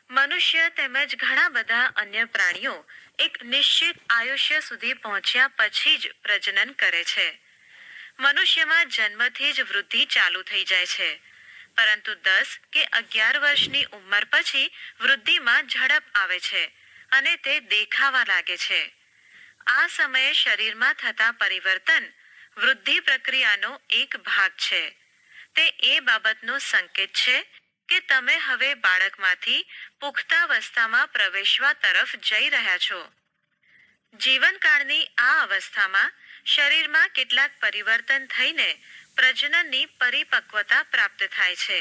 મનુષ્ય તેમજ ઘણા બધા અન્ય પ્રાણીઓ એક નિશ્ચિત આયુષ્ય સુધી પહોંચ્યા પછી જ પ્રજનન કરે છે. મનુષ્યમાં જન્મથી જ વૃદ્ધિ ચાલુ થઈ જાય છે, પરંતુ 10 કે 11 વર્ષની ઉંમર પછી વૃદ્ધિમાં ઝડપ આવે છે અને તે દેખાવા લાગે છે. આ સમયે શરીરમાં થતા પરિવર્તન વૃદ્ધિ પ્રક્રિયાનો એક ભાગ છે. તે એ બાબતનો સંકેત છે કે તમે હવે બાળકમાંથી પુખ્તાવસ્થામાં પ્રવેશવા તરફ જઈ રહ્યા છો. જીવનકાળની આ અવસ્થામાં શરીરમાં કેટલાક પરિવર્તન થઈને પ્રજનનની પરિપક્વતા પ્રાપ્ત થાય છે,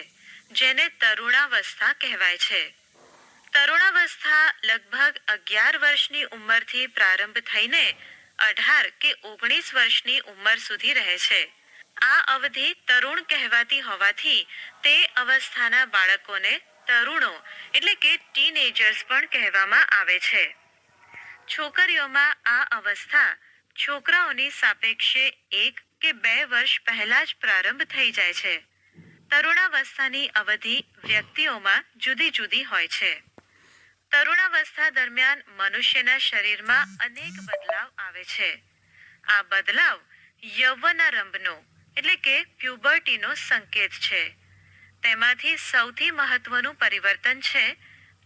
જેને તરુણાવસ્થા કહેવાય છે. તરુણાવસ્થા લગભગ 11 વર્ષની ઉંમરથી પ્રારંભ થઈને 18 કે 19 વર્ષની ઉંમર સુધી રહે છે. આ અવધિ તરુણ કહેવાતી હોવાથી તે અવસ્થાના બાળકોને તરુણો એટલે કે ટીનેજર્સ પણ કહેવામાં આવે છે. છોકરીઓમાં આ અવસ્થા છોકરાઓની સાપેક્ષે 1 કે 2 વર્ષ પહેલા જ પ્રારંભ થઈ જાય છે. તરુણાવસ્થાની અવધિ વ્યક્તિઓમાં જુદી જુદી હોય છે. તરુણાવસ્થા દરમિયાન મનુષ્યના શરીરમાં અનેક બદલાવ આવે છે. આ બદલાવ યૌવનારંભનો એટલે કે પ્યુબર્ટીનો સંકેત છે. તેમાંથી સૌથી મહત્વનું પરિવર્તન છે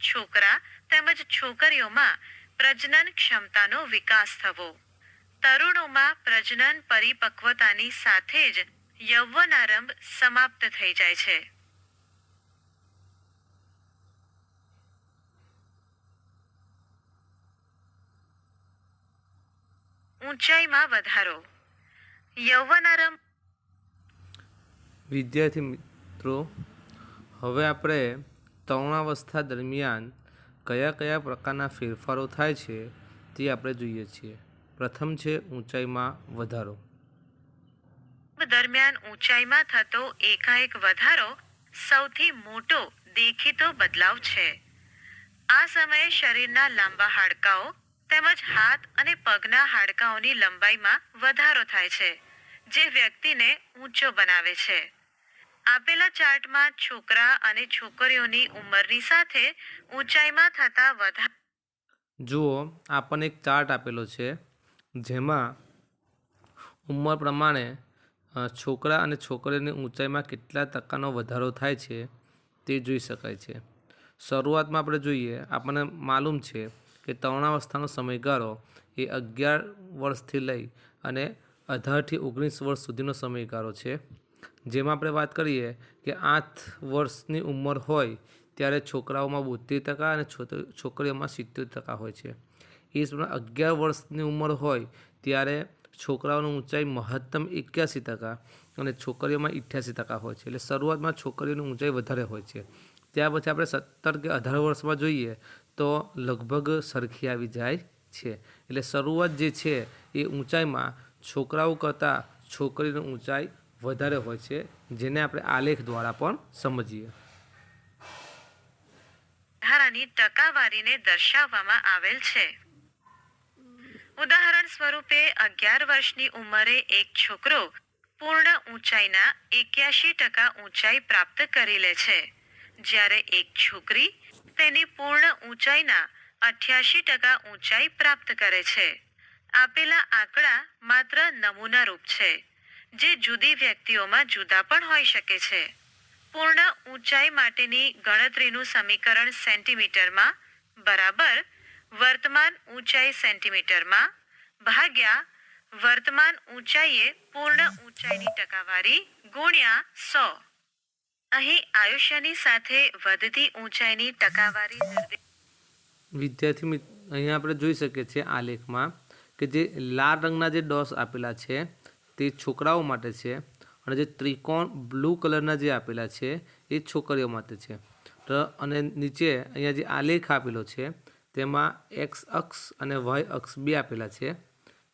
છોકરા તેમજ છોકરીઓમાં પ્રજનન ક્ષમતાનો વિકાસ થવો. તરુણોમાં પ્રજનન પરિપક્વતાની સાથે જ યૌવનારંભ સમાપ્ત થઈ જાય છે. ઊંચાઈમાં વધારો. યૌવનારંભ. વિદ્યાર્થી મિત્રો, હવે આપણે તરુણાવસ્થા દરમિયાન કયા કયા પ્રકારના ફેરફારો થાય છે તે આપણે જોઈએ છીએ. પ્રથમ છે ઊંચાઈમાં વધારો. દરમિયાન ઊંચાઈમાં થતો એકાએક વધારો સૌથી મોટો દેખીતો બદલાવ છે. આ સમયે શરીરના લાંબા હાડકાઓ તેમજ હાથ અને પગના હાડકાઓની લંબાઈમાં વધારો થાય છે, જે વ્યક્તિને ઊંચો બનાવે છે. આપેલા ચાર્ટમાં છોકરા અને છોકરીઓની ઉંમરની સાથે ઊંચાઈમાં થતા વધારા. જુઓ, આપણને એક ચાર્ટ આપેલો છે જેમાં ઉંમર પ્રમાણે છોકરા અને છોકરીઓની ઊંચાઈમાં કેટલા ટકાનો વધારો થાય છે તે જોઈ શકાય છે. શરૂઆતમાં આપણે જોઈએ, આપણને માલુમ છે કે તરુણાવસ્થાનો સમયગાળો એ 11 વર્ષથી લઈ અને 18થી 19 વર્ષ સુધીનો સમયગાળો છે. જેમાં આપણે વાત કરીએ કે 8 વર્ષની ઉંમર હોય ત્યારે છોકરાઓમાં 72% અને છોકરીઓમાં 70% હોય છે. એ જ પ્રમાણે 11 વર્ષની ઉંમર હોય ત્યારે છોકરાઓની ઊંચાઈ મહત્તમ 81% અને છોકરીઓમાં 88% હોય છે. એટલે શરૂઆતમાં છોકરીઓની ઊંચાઈ વધારે હોય છે. ત્યાર પછી આપણે 17 કે 18 વર્ષમાં જોઈએ તો લગભગ સરખી આવી જાય છે. એટલે શરૂઆત જે છે એ ઊંચાઈમાં છોકરાઓ કરતાં છોકરીની ઊંચાઈ વધારે હોય છે, જેને આપણે આલેખ દ્વારા પણ સમજીએ. વધારાની ટકાવારીને દર્શાવવામાં આવેલ છે. ઉદાહરણ સ્વરૂપે 11 વર્ષની ઉંમરે એક છોકરો પૂર્ણ ઊંચાઈના 81% ઊંચાઈ પ્રાપ્ત કરી લે છે, જ્યારે એક છોકરી તેની પૂર્ણ ઊંચાઈના 88% ઊંચાઈ પ્રાપ્ત કરે છે. આપેલા આંકડા માત્ર નમૂનારૂપ છે, જે જુદી વ્યક્તિઓમાં જુદા પણ હોઈ શકે છે. પૂર્ણ ઊંચાઈ માટેની ગણતરીનું સમીકરણ સેન્ટીમીટરમાં બરાબર વર્તમાન ઊંચાઈ સેન્ટીમીટરમાં ભાગ્યા વર્તમાન ઊંચાઈએ પૂર્ણ ઊંચાઈની ટકાવારી ગુણ્યા 100. અહીં આયુષ્યની સાથે વધતી ઊંચાઈની ટકાવારી. વિદ્યાર્થી અહીંયા આપણે જોઈ શકીએ છીએ આ લેખમાં કે જે લાલ રંગના જે ડોટ્સ આપેલા છે તે છોકરાઓ માટે છે અને જે ત્રિકોણ બ્લુ કલરના જે આપેલા છે એ છોકરીઓ માટે છે. અને નીચે અહીંયા જે આલેખ આપેલો છે તેમાં એક્સ અક્ષ અને વાય અક્ષ બે આપેલા છે.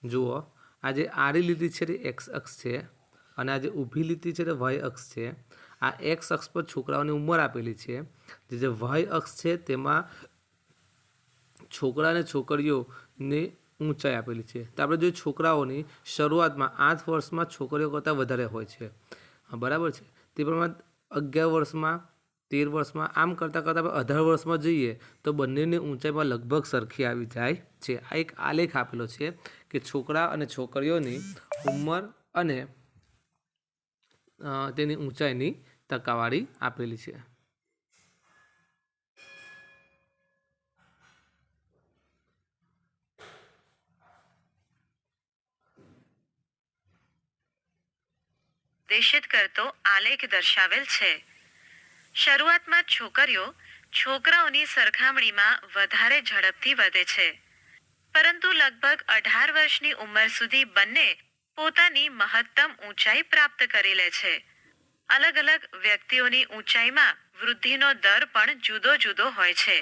જુઓ, આ જે આડી લીટી છે તે એક્સ અક્ષ છે અને આ જે ઊભી લીટી છે તે વાય અક્ષ છે. આ એક્સ અક્ષ પર છોકરાઓની ઉંમર આપેલી છે, જે વાય અક્ષ છે તેમાં છોકરા અને છોકરીઓની ઊંચાઈ આપેલી છે. તો આપણે જોઈએ છોકરાઓની શરૂઆતમાં 8 વર્ષમાં છોકરીઓ કરતાં વધારે હોય છે, બરાબર છે. તે પ્રમાણે 11 વર્ષમાં 13 વર્ષમાં, આમ કરતાં કરતાં આપણે 18 વર્ષમાં જઈએ તો બંનેની ઊંચાઈમાં લગભગ સરખી આવી જાય છે. આ એક આલેખ આપેલો છે કે છોકરા અને છોકરીઓની ઉંમર અને તેની ઊંચાઈની ટકાવારી આપેલી છે. નિર્દેશિત કરતો આલેખ દર્શાવેલ છે. શરૂઆતમાં છોકરીઓ છોકરાઓની સરખામણીમાં વધારે ઝડપથી વધે છે, પરંતુ લગભગ 18 વર્ષની ઉંમર સુધી બંને પોતાની મહત્તમ ઊંચાઈ પ્રાપ્ત કરી લે છે. અલગ અલગ વ્યક્તિઓની ઊંચાઈમાં વૃદ્ધિનો દર પણ જુદો જુદો હોય છે.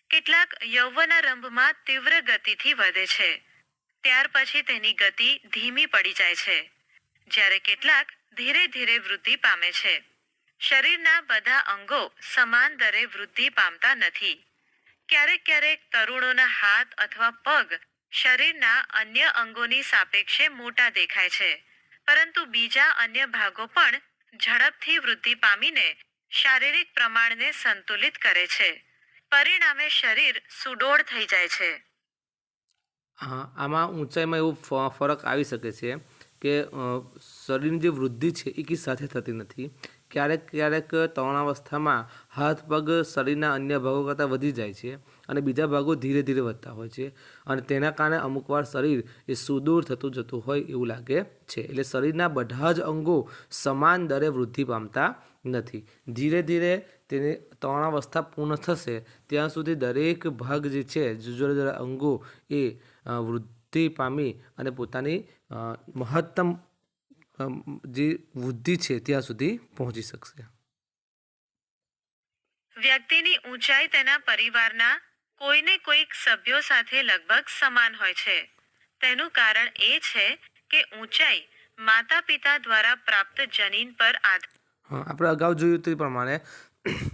કેટલાક યૌવનારંભમાં તીવ્ર ગતિથી વધે છે, ત્યાર પછી તેની ગતિ ધીમી પડી જાય છે, જ્યારે કેટલાક ધીરે ધીરે વૃદ્ધિ પામે છે. શરીરના બધા અંગો સમાન દરે વૃદ્ધિ પામતા નથી. ક્યારેક ક્યારેક તરુણોના હાથ અથવા પગ શરીરના અન્ય અંગોની સાપેક્ષે મોટા દેખાય છે, પરંતુ બીજા અન્ય ભાગો પણ ઝડપથી વૃદ્ધિ પામીને શારીરિક પ્રમાણને સંતુલિત કરે છે. પરિણામે શરીર સુડોળ થઈ જાય છે. આમાં ઊંચાઈમાં એવું ફરક આવી શકે છે કે શરીરની જે વૃદ્ધિ છે એ કી સાથે થતી નથી. ક્યારેક ક્યારેક તરુણાવસ્થામાં હાથ પગ શરીરના અન્ય ભાગો કરતાં વધી જાય છે અને બીજા ભાગો ધીરે ધીરે વધતા હોય છે, અને તેના કારણે અમુકવાર શરીર એ સુદૂર થતું જતું હોય એવું લાગે છે. એટલે શરીરના બધા જ અંગો સમાન દરે વૃદ્ધિ પામતા નથી. ધીરે ધીરે તેની તરુણાવસ્થા પૂર્ણ થશે ત્યાં સુધી દરેક ભાગ જે છે, જુદા જુદા અંગો એ વૃદ્ધિ પામી અને પોતાની મહત્તમ જે વૃદ્ધિ છે ત્યાં સુધી પહોંચી શકશે. વ્યક્તિની ઊંચાઈ તેના પરિવારના કોઈને કોઈક સભ્યો સાથે લગભગ સમાન હોય છે. તેનું કારણ એ છે કે ઊંચાઈ માતા પિતા દ્વારા પ્રાપ્ત જનીન પર આપણે અગાઉ જોયું તે પ્રમાણે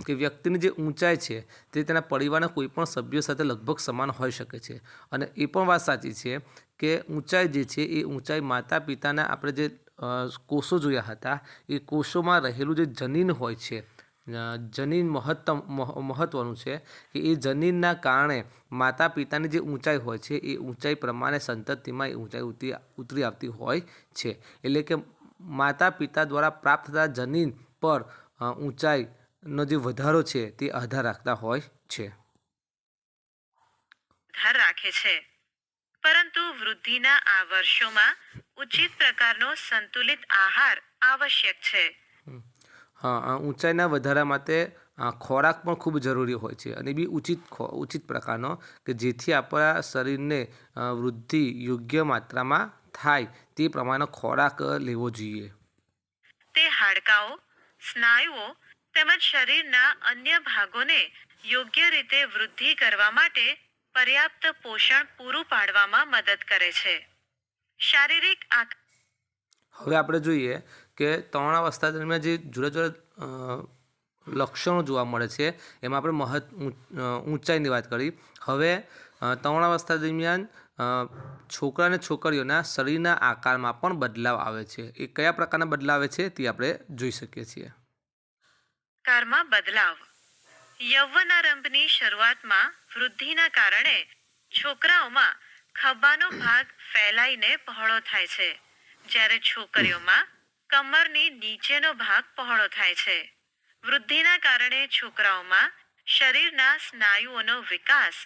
કે વ્યક્તિની જે ઊંચાઈ છે તે તેના પરિવારના કોઈ પણ સભ્યો સાથે લગભગ સમાન હોઈ શકે છે. અને એ પણ વાત સાચી છે કે ઊંચાઈ જે છે એ ઊંચાઈ માતા પિતાના આપણે જે કોષો જોયા હતા એ કોષોમાં રહેલું જે જનીન હોય છે, જનીન મહત્વનું છે કે એ જનીનના કારણે માતા પિતાની જે ઊંચાઈ હોય છે એ ઊંચાઈ પ્રમાણે સંતતિમાં એ ઊંચાઈ ઉતરી આવતી હોય છે. એટલે કે માતા પિતા દ્વારા પ્રાપ્ત થતા જનીન પર ઊંચાઈનો જે વધારો છે તે આધાર રાખતા હોય છે. આધાર રાખે છે. પરંતુ વૃદ્ધિના આ વર્ષોમાં ઉચિત પ્રકારનો સંતુલિત આહાર આવશ્યક છે. ઊંચાઈના વધારા માટે ખોરાક પણ ખૂબ જરૂરી હોય છે, અને બી ઉચિત પ્રકારનો કે જેથી આપણા શરીરને વૃદ્ધિ યોગ્ય માત્રામાં થાય તે પ્રમાણેનો ખોરાક લેવો જોઈએ. તે હાડકાઓ, સ્નાયુઓ તેમજ શરીરના અન્ય ભાગોને યોગ્ય રીતે વૃદ્ધિ કરવા માટે પર્યાપ્ત પોષણ પૂરું પાડવામાં મદદ કરે છે. શારીરિક હવે આપણે જોઈએ કે તરુણાવસ્થા દરમિયાન જે જુદા જુદા લક્ષણો જોવા મળે છે એમાં આપણે ઊંચાઈની વાત કરી. હવે તરુણાવસ્થા દરમિયાન છોકરા અને છોકરીઓના શરીરના આકારમાં પણ બદલાવ આવે છે. એ કયા પ્રકારના બદલાવ આવે છે તે આપણે જોઈ શકીએ છીએ. આકારમાં બદલાવ. યૌવનારંભની શરૂઆતમાં વૃદ્ધિના કારણે છોકરાઓમાં ખભાનો ભાગ ફેલાઈને પહોળો થાય છે, જ્યારે છોકરીઓમાં કમરની નીચેનો ભાગ પહોળો થાય છે. વૃદ્ધિના કારણે છોકરાઓમાં શરીરના સ્નાયુઓનો વિકાસ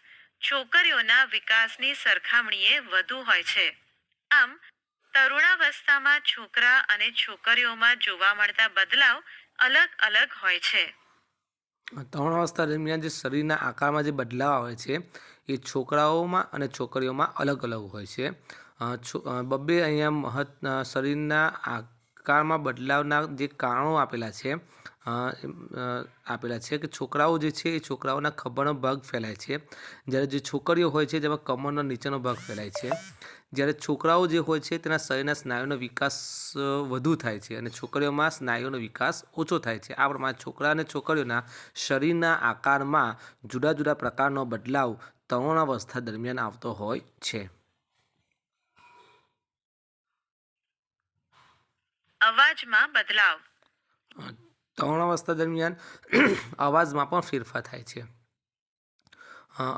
છોકરીઓના વિકાસની સરખામણીએ વધુ હોય છે. આમ તરુણાવસ્થામાં છોકરા અને છોકરીઓમાં જોવા મળતા બદલાવ અલગ અલગ હોય છે. તરુણાવસ્થા દરમિયાન જે શરીરના આકારમાં જે બદલાવ આવે છે એ છોકરાઓમાં અને છોકરીઓમાં અલગ અલગ હોય છે. બબ્બે અહીંયા શરીરના આકારમાં બદલાવના જે કારણો આપેલા છે કે છોકરાઓ જે છે એ છોકરાઓના ખભાનો ભાગ ફેલાય છે, જ્યારે જે છોકરીઓ હોય છે જેમાં કમરનો નીચેનો ભાગ ફેલાય છે. જ્યારે છોકરાઓ જે હોય છે તેના શરીરના સ્નાયુનો વિકાસ વધુ થાય છે અને છોકરીઓમાં સ્નાયુનો વિકાસ ઓછો થાય છે. આ પ્રમાણે છોકરા અને છોકરીઓના શરીરના આકારમાં જુદા જુદા પ્રકારનો બદલાવ તરુણાવસ્થા દરમિયાન આવતો હોય છે. અવાજમાં બદલાવ. તરુણાવસ્થા દરમિયાન અવાજમાં પણ ફેરફાર થાય છે.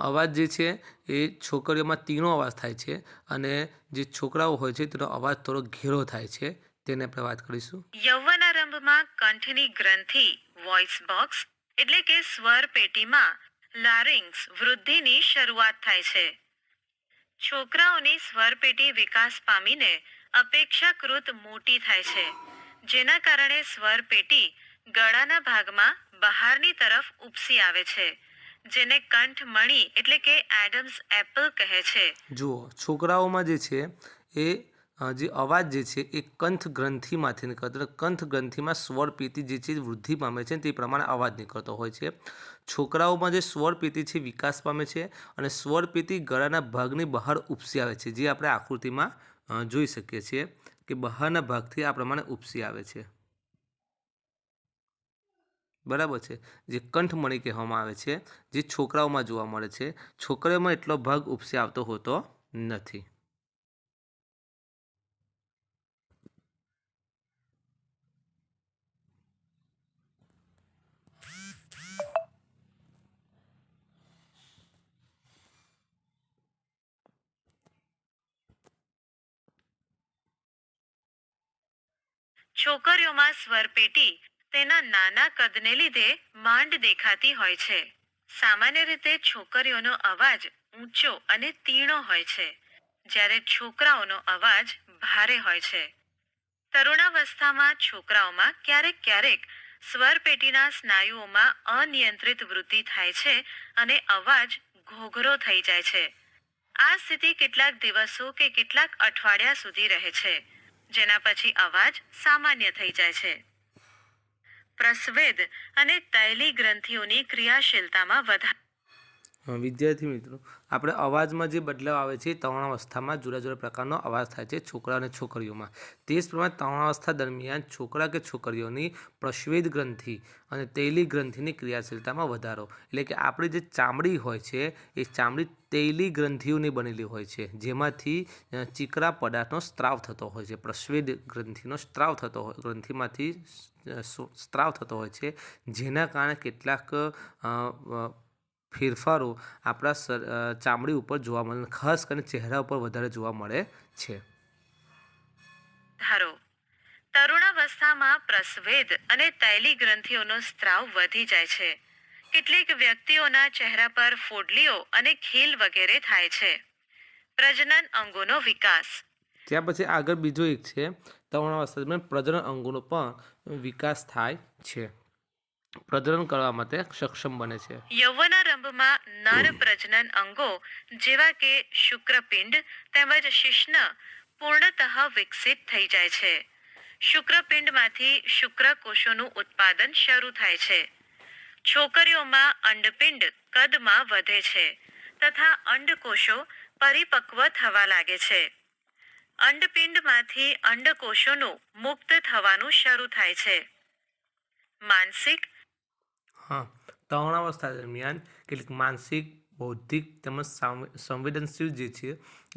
અવાજ જે છે એ છોકરીઓમાં તીણો અવાજ થાય છે અને જે છોકરાઓ હોય છે તેનો અવાજ થોડો ઘેરો થાય છે. તેને આપણે વાત કરીશું. યૌવનારંભમાં કંઠની ગ્રંથિ વોઇસ બોક્સ એટલે કે સ્વર પેટીમાં લારિંગ્સ વૃદ્ધિની શરૂઆત થાય છે. છોકરાઓની સ્વરપેટી વિકાસ પામીને અપેક્ષાકૃત મોટી થાય છે, જેના કારણે સ્વરપેટી ગળાના ભાગમાં બહારની તરફ ઉપસી આવે છે, જેને કંઠમણી એટલે કે એડમ્સ એપલ કહે છે. જુઓ, છોકરાઓમાં જે છે એ જે અવાજ જે છે એ કંઠ ગ્રંથિમાંથી નીકળતો, કંઠ ગ્રંથિમાં સ્વર પેટી જે છે વૃદ્ધિ પામે છે, તે પ્રમાણે અવાજ નીકળતો હોય છે. છોકરાઓમાં જે સ્વર પેટી છે વિકાસ પામે છે અને સ્વર પેટી ગળાના ભાગની બહાર ઉપસી આવે છે, જે આપણે આકૃતિમાં જોઈ શકીએ છીએ કે બહારના ભાગથી આ પ્રમાણે ઉપસી આવે છે. બરાબર છે. જે કંઠમણી કહેવામાં આવે છે, જે છોકરાઓમાં જોવા મળે છે. છોકરીઓમાં એટલો ભાગ ઉપસી આવતો હોતો નથી. છોકરીઓમાં સ્વરપેટી તેના નાના કદને લીધે માંડ દેખાતી હોય છે. સામાન્ય રીતે છોકરીઓનો અવાજ ઊંચો અને તીણો હોય છે, જ્યારે છોકરાઓનો અવાજ ભારે હોય છે. તરુણાવસ્થામાં છોકરાઓમાં ક્યારેક ક્યારેક સ્વરપેટીના સ્નાયુઓમાં અનિયંત્રિત વૃદ્ધિ થાય છે અને અવાજ ઘોઘરો થઈ જાય છે. આ સ્થિતિ કેટલાક દિવસો કે કેટલાક અઠવાડિયા સુધી રહે છે, જેના પછી અવાજ સામાન્ય થઈ જાય છે. પ્રસ્વેદ અને તૈલી ગ્રંથિઓની ક્રિયાશીલતામાં વધારો. વિદ્યાર્થી મિત્રો, આપણે અવાજમાં જે બદલાવ આવે છે તરુણાવસ્થામાં જુદા જુદા પ્રકારનો અવાજ થાય છે છોકરા અને છોકરીઓમાં. તે જ પ્રમાણે તરુણાવસ્થા દરમિયાન છોકરા કે છોકરીઓની પ્રસ્વેદ ગ્રંથિ અને તૈલી ગ્રંથિની ક્રિયાશીલતામાં વધારો, એટલે કે આપણી જે ચામડી હોય છે એ ચામડી તૈલી ગ્રંથિઓની બનેલી હોય છે, જેમાંથી ચીકરા પદાર્થનો સ્ત્રાવ થતો હોય છે. પ્રસ્વેદ ગ્રંથિનો સ્ત્રાવ થતો હોય, ગ્રંથિમાંથી સ્ત્રાવ થતો હોય છે, જેના કારણે કેટલાક ફેરફારો આપણા ચામડી ઉપર જોવા મળે, ખાસ કરીને ચહેરા ઉપર વધારે જોવા મળે છે. ધારો તરુણાવસ્થામાં પ્રસ્વેદ અને તૈલી ગ્રંથિઓનો સ્ત્રાવ વધી જાય છે. કેટલીક વ્યક્તિઓના ચહેરા પર ફોડલીઓ અને ખીલ વગેરે થાય છે. પ્રજનન અંગોનો વિકાસ. ત્યાર પછી આગળ બીજો એક છે, તરુણાવસ્થા દરમિયાન પ્રજનન અંગોનો પણ વિકાસ થાય છે, પ્રજનન કરવા માટે સક્ષમ બને છે. યૌવનારંભમાં નર પ્રજનન અંગો જેવા કે શુક્રપિંડ તેમજ શિશ્ન પૂર્ણતઃ વિકસિત થઈ જાય છે. શુક્રપિંડમાંથી શુક્રકોષોનું ઉત્પાદન શરૂ થાય છે. છોકરીઓમાં અંડપિંડ કદમાં વધે છે તથા અંડકોષો પરિપક્વ થવા લાગે છે. અંડપિંડમાંથી અંડકોષોનું મુક્ત થવાનું શરૂ થાય છે. માનસિક. તરુણાવસ્થા દરમિયાન કેટલીક માનસિક, બૌદ્ધિક તેમજ સંવેદનશીલ જે છે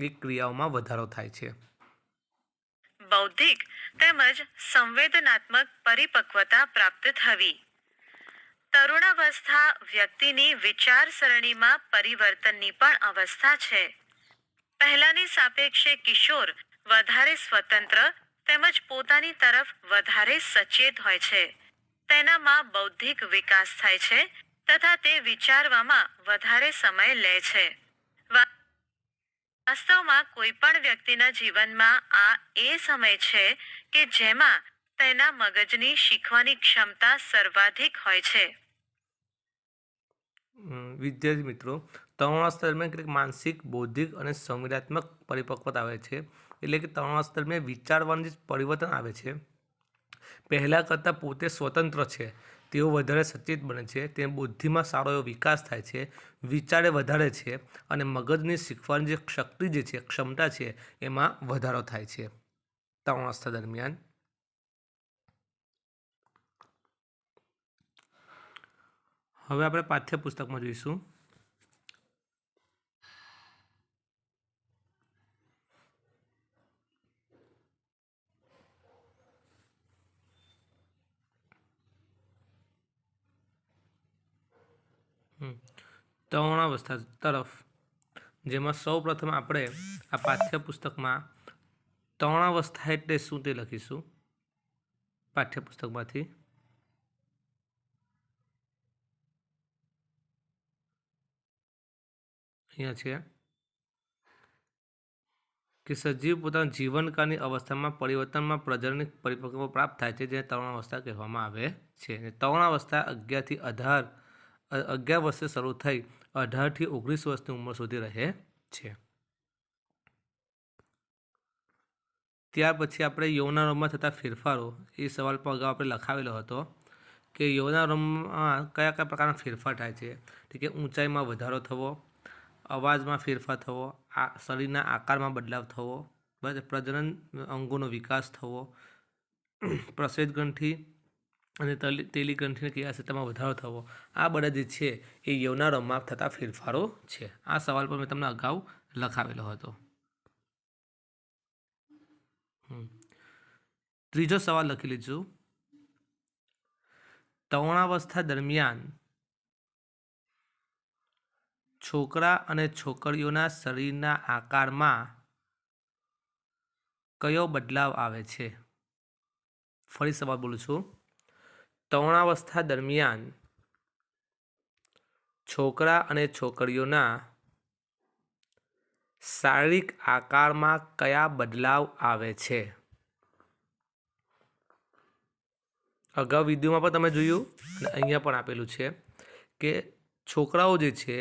એ ક્રિયાઓમાં વધારો થાય છે. બૌદ્ધિક તેમજ સંવેદનાત્મક પરિપક્વતા પ્રાપ્ત થવી. તરુણાવસ્થા વ્યક્તિની વિચારસરણીમાં પરિવર્તનની પણ અવસ્થા છે. પહેલાની સાપેક્ષે કિશોર વધારે સ્વતંત્ર તેમજ પોતાની તરફ વધારે સચેત હોય છે. તેનામાં બૌદ્ધિક વિકાસ થાય છે તથા તે વિચારવામાં વધારે સમય લે છે. વાસ્તવમાં કોઈ પણ વ્યક્તિના જીવનમાં આ એ સમય છે કે જેમાં તેના મગજની શીખવાની ક્ષમતા સર્વાધિક હોય છે. વિદ્યાર્થી મિત્રો, તરુણાવસ્થા દરમિયાન કેટલીક માનસિક, બૌદ્ધિક અને સંવેદનાત્મક પરિપક્વતા આવે છે, એટલે કે તરુણાવસ્થા દરમિયાન વિચારવાનું જે પરિવર્તન આવે છે, પહેલાં કરતાં પોતે સ્વતંત્ર છે, તેઓ વધારે સચેત બને છે, તે બુદ્ધિમાં સારો એવો વિકાસ થાય છે, વિચારે વધારે છે અને મગજની શીખવાની જે શક્તિ જે છે, ક્ષમતા છે, એમાં વધારો થાય છે તરુણાવસ્થા દરમિયાન. હવે આપણે પાઠ્યપુસ્તકમાં જોઈશું. તરુણાવસ્થા તરફ, જેમાં સૌ પ્રથમ આપણે આ પાઠ્યપુસ્તકમાં તરુણાવસ્થા એટલે શું તે લખીશું. પાઠ્યપુસ્તકમાંથી અહીંયા છે કે સજીવ પોતાના જીવનકાળની અવસ્થામાં પરિવર્તનમાં પ્રજનન પરિપક્વ પ્રાપ્ત થાય છે, જેને તરુણાવસ્થા કહેવામાં આવે છે. તરુણાવસ્થા 11 વર્ષે શરૂ થઈ 18 થી 19 વર્ષની ઉંમર સુધી રહે છે. ત્યાર પછી આપણે યૌનારંભમાં થતા ફેરફારો, એ સવાલ પણ અગાઉ આપણે લખાવેલો હતો કે યૌનારંભમાં કયા કયા પ્રકારના ફેરફાર થાય છે. તો કે ઊંચાઈમાં વધારો થવો, અવાજમાં ફેરફાર થવો, શરીરના આકારમાં બદલાવ થવો, બરાબર, પ્રજનન અંગોનો વિકાસ થવો, પ્રસ્વેદ ગ્રંથિ અને તેલી ગ્રંથિની ક્રિયાશીલતામાં વધારો થવો. આ બધા જે છે એ યૌનારંભમાં થતા ફેરફારો છે. આ સવાલ પર મેં તમને અગાઉ લખાવેલો હતો. ત્રીજો સવાલ લખી લીધું. તરુણાવસ્થા દરમિયાન છોકરા અને છોકરીઓના શરીરના આકારમાં કયો બદલાવ આવે છે? ફરી સવાલ બોલું છું. તરુણાવસ્થા દરમિયાન છોકરા અને છોકરીઓના શારીરિક આકારમાં કયા બદલાવ આવે છે? અગાઉ વિડીયોમાં પણ તમે જોયું અને અહીંયા પણ આપેલું છે કે છોકરાઓ જે છે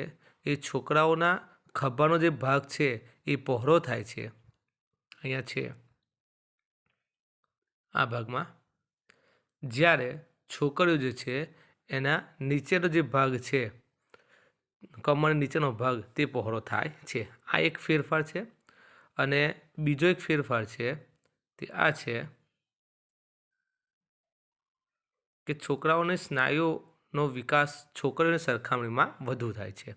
એ છોકરાઓના ખભાનો જે ભાગ છે એ પહોળો થાય છે. અહીંયા છે આ ભાગમાં. જ્યારે છોકરીઓ જે છે એના નીચેનો જે ભાગ છે, કમર નીચેનો ભાગ, તે પહોળો થાય છે. આ એક ફેરફાર છે. અને બીજો એક ફેરફાર છે તે આ છે કે છોકરાઓની સ્નાયુનો વિકાસ છોકરીઓની સરખામણીમાં વધુ થાય છે.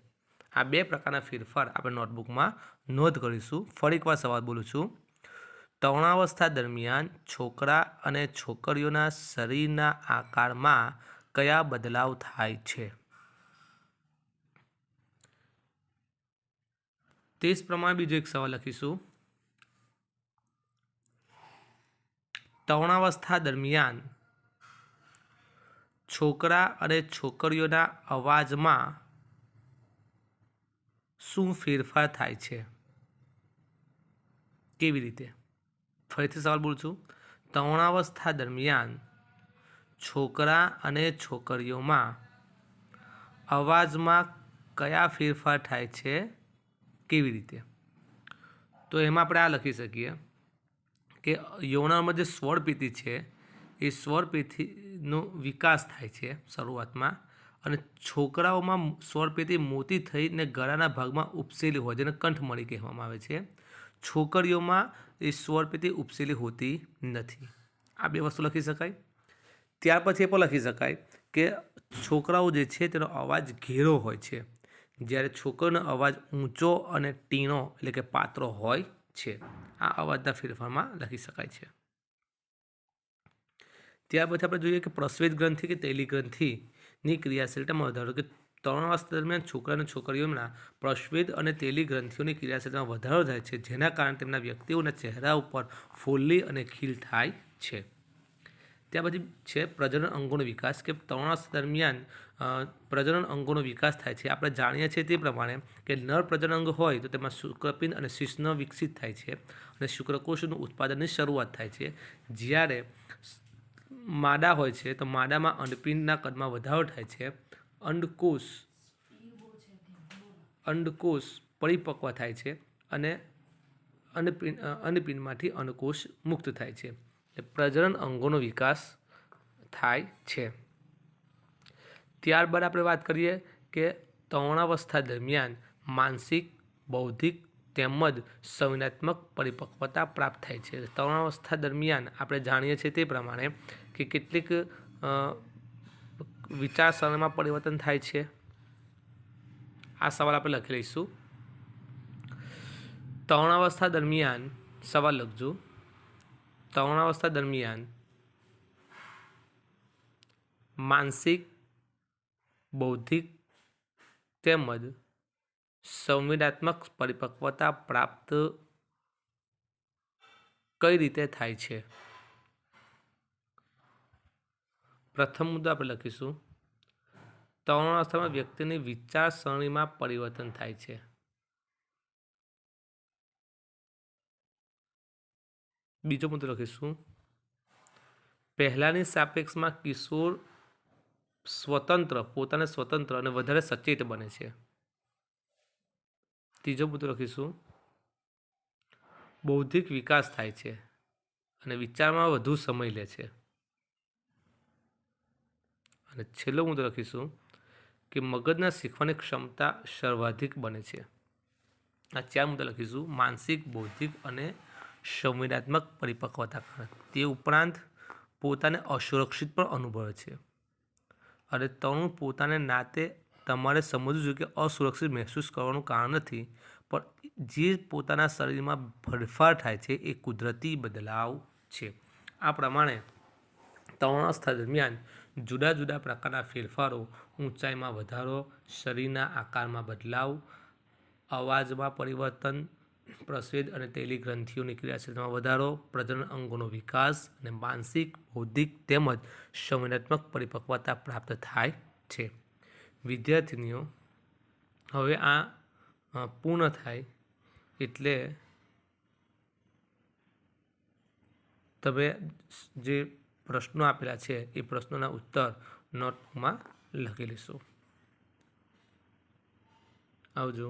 આ બે પ્રકારના ફેરફાર આપણે નોટબુકમાં નોંધ કરીશું. ફરી એકવાર સવાલ બોલું છું. તરુણાવસ્થા દરમિયાન છોકરા અને છોકરીઓના શરીરના આકારમાં કયા બદલાવ થાય છે? તે જ પ્રમાણે બીજો એક સવાલ લખીશું. તરુણાવસ્થા દરમિયાન છોકરા અને છોકરીઓના અવાજમાં શું ફેરફાર થાય છે? કેવી રીતે? ફરીથી સવાલ બોલું છું. તરુણાવસ્થા દરમિયાન છોકરા અને છોકરીઓમાં અવાજમાં કયા ફેરફાર થાય છે? કેવી રીતે? તો એમાં આપણે આ લખી શકીએ કે યૌનારંભમાં જે સ્વરપેટી છે એ સ્વરપેટીનો વિકાસ થાય છે શરૂઆતમાં, અને છોકરાઓમાં સ્વરપેટી મોટી થઈને ગળાના ભાગમાં ઉપસેલી હોય, જેને કંઠમણી કહેવામાં આવે છે. છોકરીઓમાં એ સ્વરપેટી ઉપસેલી હોતી નથી. આ બે વસ્તુ લખી શકાય. ત્યાર પછી એ પણ લખી શકાય કે છોકરાઓ જે છે તેનો અવાજ ઘેરો હોય છે, જ્યારે છોકરીનો અવાજ ઊંચો અને ટીણો એટલે કે પાતળો હોય છે. આ અવાજના ફેરફારમાં લખી શકાય છે. ત્યાર પછી આપણે જોઈએ કે પ્રસ્વેદ ગ્રંથિ કે તેલી ગ્રંથિની ક્રિયાશીલતામાં વધારો, કે તરુણાવસ્થા દરમિયાન છોકરા અને છોકરીઓના પ્રસ્વેદ અને તેલી ગ્રંથિઓની ક્રિયાશીલતામાં વધારો થાય છે, જેના કારણે તેમના વ્યક્તિઓના ચહેરા ઉપર ફોલ્લી અને ખીલ થાય છે. ત્યાર પછી છે પ્રજનન અંગોનો વિકાસ, કે તરુણાવસ્થા દરમિયાન પ્રજનન અંગોનો વિકાસ થાય છે. આપણે જાણીએ છીએ તે પ્રમાણે કે નર પ્રજનન અંગ હોય તો તેમાં શુક્રપિંડ અને શિશ્ન વિકસિત થાય છે અને શુક્રકોષનું ઉત્પાદનની શરૂઆત થાય છે. જ્યારે માદા હોય છે તો માદામાં અંડપિંડના કદમાં વધારો થાય છે. અંડકોષ પરિપક્વ થાય છે અને અંડપિંડમાંથી અંડકોષ મુક્ત થાય છે. પ્રજનન અંગોનો વિકાસ થાય છે. ત્યારબાદ આપણે વાત કરીએ કે તરુણાવસ્થા દરમિયાન માનસિક, બૌદ્ધિક તેમજ સંવેદનાત્મક પરિપક્વતા પ્રાપ્ત થાય છે. તરુણાવસ્થા દરમિયાન આપણે જાણીએ છીએ તે પ્રમાણે કે કેટલીક વિચારસરણીમાં પરિવર્તન થાય છે. આ સવાલ આપણે લખી લઈશું. તરુણાવસ્થા દરમિયાન સવાલ લખજો. તરુણાવસ્થા દરમિયાન માનસિક, બૌદ્ધિક તેમજ સંવેદનાત્મક પરિપક્વતા પ્રાપ્ત કઈ રીતે થાય છે? પ્રથમ મુદ્દો આપણે લખીશું તરુણાવસ્થામાં વ્યક્તિની વિચારસરણીમાં પરિવર્તન થાય છે. બીજો મુદ્દો લખીશું પહેલાની સાપેક્ષમાં કિશોર પોતાને સ્વતંત્ર અને વધારે સચેત બને છે. ત્રીજો મુદ્દો લખીશું બૌદ્ધિક વિકાસ થાય છે અને વિચારમાં વધુ સમય લે છે. અને છેલ્લો મુદ્દો લખીશું કે મગજના શીખવાની ક્ષમતા સર્વાધિક બને છે. આ 4 મુદ્દા લખીશું માનસિક, બૌદ્ધિક અને સંવેદનાત્મક પરિપક્વતા કારણે. તે ઉપરાંત પોતાને અસુરક્ષિત પણ અનુભવે છે અને તરુણ પોતાને નાતે તમારે સમજવું જોઈએ કે અસુરક્ષિત મહેસૂસ કરવાનું કારણ નથી, પણ જે પોતાના શરીરમાં ફેરફાર થાય છે એ કુદરતી બદલાવ છે. આ પ્રમાણે તરુણાવસ્થા દરમિયાન જુદા જુદા પ્રકારના ફેરફારો, ઊંચાઈમાં વધારો, શરીરના આકારમાં બદલાવ, અવાજમાં પરિવર્તન, પ્રસ્વેદ અને તૈલી ગ્રંથિઓની ક્રિયાશીલતામાં વધારો, પ્રજનન અંગોનો વિકાસ અને માનસિક, બૌદ્ધિક તેમજ સંવેદનાત્મક પરિપક્વતા પ્રાપ્ત થાય છે. વિદ્યાર્થીનીઓ, હવે આ પૂર્ણ થાય એટલે તમે જે પ્રશ્નો આપેલા છે એ પ્રશ્નોના ઉત્તર નોટમાં લખી લેશો. આવજો.